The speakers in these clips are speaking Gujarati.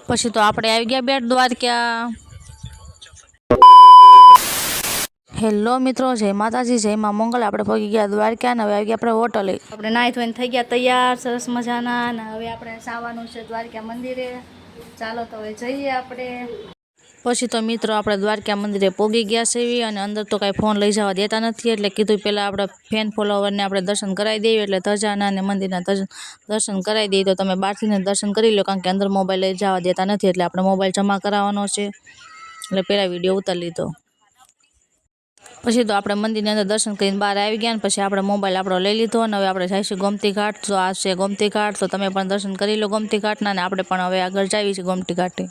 પછી તો આપણે આવી ગયા બેટ દ્વારકા। હેલો મિત્રો, જય માતાજી, જય માં મંગલ। આપણે પહોંચી ગયા દ્વારકા ને હવે આવી ગયા આપણે હોટલે। આપણે નાહી ધોઈને થઈ ગયા તૈયાર સરસ મજાના ને હવે આપણે આવવાનું છે દ્વારકા મંદિરે। ચાલો તો હવે જઈએ આપણે। પછી તો મિત્રો આપણે દ્વારકા મંદિરે પહોંચી ગયા છે અને અંદર તો કાંઈ ફોન લઈ જવા દેતા નથી, એટલે કીધું પહેલાં આપણે ફેન ફોલોવરને આપણે દર્શન કરાવી દઈએ, એટલે ધજાના અને મંદિરના દર્શન કરાવી દઈએ તો તમે બહારથી દર્શન કરી લો, કારણ કે અંદર મોબાઈલ લઈ જવા દેતા નથી, એટલે આપણે મોબાઈલ જમા કરાવવાનો છે, એટલે પહેલાં વિડીયો ઉતારી લીધો। પછી તો આપણે મંદિરની અંદર દર્શન કરીને બહાર આવી ગયા ને પછી આપણે મોબાઈલ આપણો લઈ લીધો અને હવે આપણે જઈશું ગોમતી ઘાટ। તો આ છે ગોમતી ઘાટ, તો તમે પણ દર્શન કરી લો ગોમતી ઘાટના ને આપણે પણ હવે આગળ જઈએ છીએ ગોમતી ઘાટે।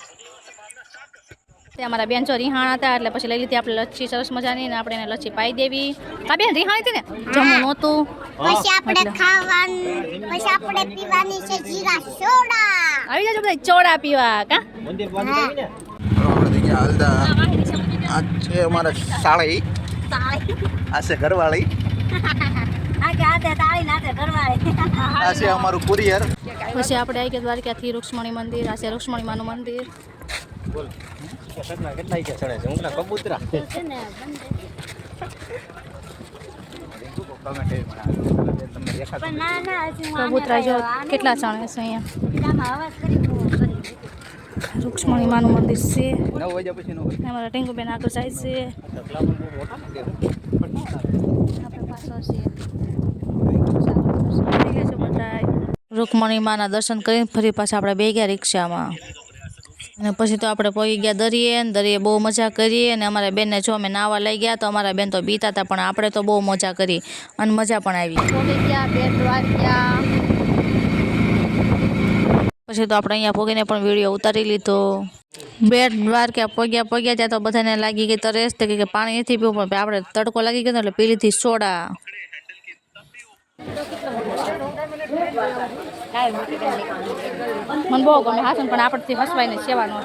અમારા બેન જો રિહાણા હતા એટલે પછી લઈ લીધી આપણે લચ્છી સરસ મજાની ને આપણે એને લચ્છી પાઈ દેવી। આ બેન રિહાણી હતી ને જમવું નહોતું, પછી આપણે ખાવાનું, પછી આપણે પીવાની છે જીરા સોડા। આવી જાજો બધા ચોડા પીવા કા મંદિર બંધ કરીને આપણે થઈ ગયા હાલદા। આ છે અમારા સાળી, આ છે ઘરવાળી, આ કે આતે તાળી નાતે ઘરવાળી, આ છે અમારું કુરિયર। પછી આપણે આવી ગયા દ્વારકાથી રૂક્ષ્મણી મંદિર। આ છે રૂક્ષ્મણી માનું મંદિર। બોલ કેટલા કેટલા કે ચડે છે ઊંઘના કબૂતરા છે ને કબૂતરા જો કેટલા ચણે છે અહીંયા। રૂક્ષ્મણી માનું મંદિર છે। 9 વાગ્યા પછી નો અમારા ટેંગુબેન આગળ જાય છે, આપણે પાછળ છે। રૂક્ષ્મણી માના દર્શન કરીને ફરી પાછા આપણે બે ગયા રિક્ષામાં અને પછી તો આપણે પહોંચી ગયા દરિયે ને દરિયે બહુ મજા કરી અને અમારા બેનને જો અમે નાવા લઈ ગયા તો અમારા બેન તો બીતા હતા, પણ આપણે તો બહુ મજા કરી અને મજા પણ આવી। પહોંચી ગયા બેટ દ્વારકા। પછી તો આપણે અહીંયા પહોંચીને પણ વિડીયો ઉતારી લીધો। બેટ દ્વારકા પગ્યા ત્યાં તો બધાને લાગી ગઈ તરસ, કે પાણી નથી પીવું, પણ આપણે તડકો લાગી ગયો એટલે પી લીધી સોડા। મને બહુ ગમે હાથ, પણ આપણથી હસવાઈને સેવાનો।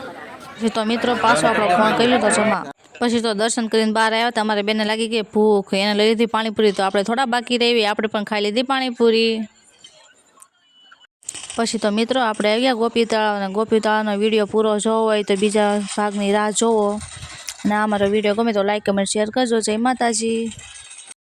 પછી તો મિત્રો પાછો આપણો ફોન કરી લીધો જમા। પછી તો દર્શન કરીને બહાર આવ્યા હતા, અમારે બેનને લાગી ગઈ ભૂખ, એને લઈ લીધી પાણીપુરી, તો આપણે થોડા બાકી રહી આપણે પણ ખાઈ લીધી પાણીપુરી। પછી તો મિત્રો આપણે આવ્યા ગોપી તળાવ, અને ગોપી તળાવનો વિડીયો પૂરો જોવો હોય તો બીજા ભાગની રાહ જોવો, અને આ અમારો વિડીયો ગમે તો લાઈક કમેન્ટ શેર કરજો। જય માતાજી।